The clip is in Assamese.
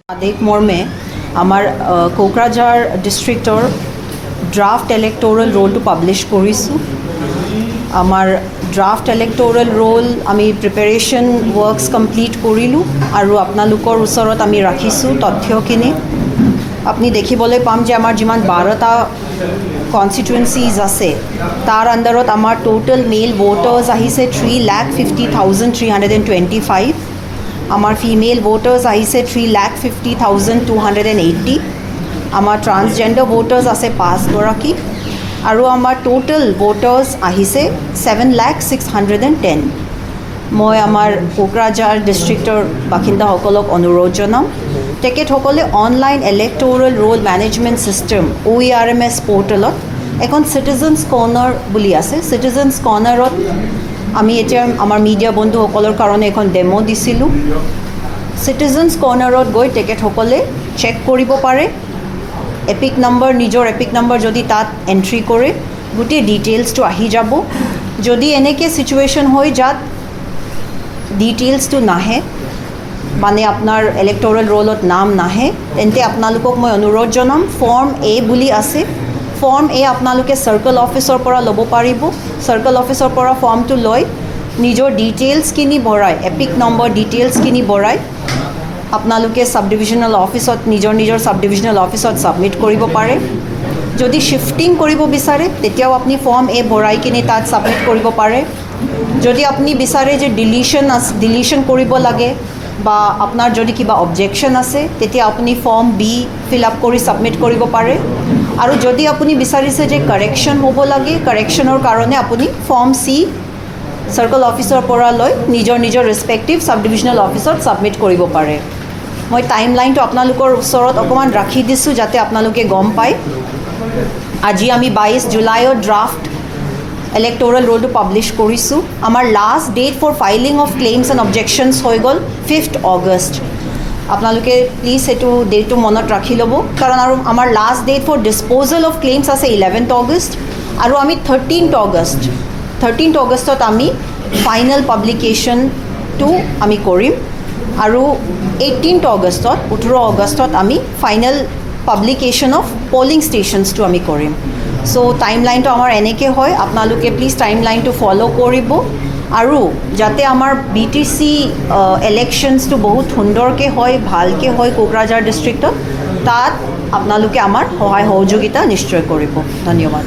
আদেশ মৰ্মে আমাৰ কোকৰাঝাৰ ডিস্ট্ৰিক্টৰ ড্ৰাফট ইলেক্টোৰাল ৰোলটো পাবলিশ কৰিছোঁ। আমাৰ ড্ৰাফট ইলেক্টোৰাল ৰোল আমি প্ৰিপাৰেশন ওয়াৰ্কস কমপ্লিট কৰিলোঁ আৰু আপোনালোকৰ ওচৰত আমি ৰাখিছোঁ তথ্যখিনি। আপুনি দেখিবলৈ পাম যে আমাৰ যিমান 12টা কনষ্টিটুৱেঞ্চিজ আছে তাৰ আণ্ডাৰত আমাৰ টোটেল মেল ভোটাৰ্ছ আহিছে 3,50,325। আমাৰ ফিমেল ভোটাৰ্স আহিছে 3,50,280। আমাৰ ট্ৰান্সজেন্ডাৰ ভোটাৰ্স আছে 5 গৰাকী আৰু আমাৰ টোটেল ভোটাৰ্স আহিছে 7,06,110। মই আমাৰ কোকৰাঝাৰ ডিষ্ট্ৰিক্টৰ বাসিন্দাসকলক অনুৰোধ জনাম তেখেতসকলে online electoral roll management system OERMS পৰ্টেলত এখন চিটিজেন্স কৰ্নাৰ বুলি আছে। চিটিজেন্স কৰ্নাৰত আমি এতিয়া আমাৰ মিডিয়া বন্ধুসকলৰ কাৰণে এখন ডেমো দিছিলোঁ। চিটিজেন্স কৰ্নাৰত গৈ তেখেতসকলে চেক কৰিব পাৰে এপিক নম্বৰ, নিজৰ এপিক নম্বৰ যদি তাত এণ্ট্ৰি কৰে গোটেই ডিটেইলছটো আহি যাব। যদি এনেকৈ চিটুৱেশ্যন হয় যাত ডিটেইলছটো নাহে, মানে আপোনাৰ ইলেক্ট'ৰেল ৰোলত নাম নাহে, তেন্তে আপোনালোকক মই অনুৰোধ জনাম ফৰ্ম A বুলি আছে। ফৰ্ম A আপোনালোকে চাৰ্কল অফিচৰ পৰা ল'ব পাৰিব। চাৰ্কল অফিচৰ পৰা ফৰ্মটো লৈ নিজৰ ডিটেইলছখিনি ভৰাই, এপিক নম্বৰ ডিটেইলছখিনি ভৰাই আপোনালোকে সাব ডিভিজনেল অফিচত নিজৰ সাব ডিভিজনেল অফিচত সাবমিট কৰিব পাৰে। যদি শিফটিং কৰিব বিচাৰে তেতিয়াও আপুনি ফৰ্ম A ভৰাই কিনে তাত সাবমিট কৰিব পাৰে। যদি আপুনি বিচাৰে যে ডিলিশ্যন কৰিব লাগে বা আপোনাৰ যদি কিবা অবজেকশ্যন আছে তেতিয়া আপুনি ফৰ্ম B ফিল আপ কৰি সাবমিট কৰিব পাৰে। আৰু যদি আপুনি বিচাৰিছে যে কাৰেকশ্যন হ'ব লাগে, কাৰেকশ্যনৰ কাৰণে আপুনি ফৰ্ম C চাৰ্কল অফিচৰ পৰা লৈ নিজৰ ৰেছপেক্টিভ সাব ডিভিজনেল অফিচত সাবমিট কৰিব পাৰে। মই টাইম লাইনটো আপোনালোকৰ ওচৰত অকণমান ৰাখি দিছোঁ যাতে আপোনালোকে গম পায়। আজি আমি 22 জুলাইত ড্ৰাফট ইলেক্ট'ৰেল ৰোলটো পাব্লিছ কৰিছোঁ। আমাৰ last date for filing of claims and objections হৈ গ'ল 5 অগষ্ট। আপোনালোকে প্লিজ সেইটো ডেটটো মনত ৰাখি ল'ব, কাৰণ আৰু আমাৰ last date for disposal of claims আছে 11 অগষ্ট আৰু আমি 13 অগষ্টত আমি ফাইনেল পাব্লিকেশ্যনটো আমি কৰিম আৰু 18 অগষ্টত আমি ফাইনেল পাব্লিকেশ্যন অফ পলিং ষ্টেচনছটো আমি কৰিম। চ' টাইম লাইনটো আমাৰ এনেকৈ হয়, আপোনালোকে প্লিজ টাইম লাইনটো ফ'ল' কৰিব আৰু যাতে আমাৰ BTC ইলেকশ্যনছটো বহুত সুন্দৰকৈ হয়, ভালকৈ হয় কোকৰাঝাৰ ডিষ্ট্ৰিক্টত, তাত আপোনালোকে আমাৰ সহায় সহযোগিতা নিশ্চয় কৰিব। ধন্যবাদ।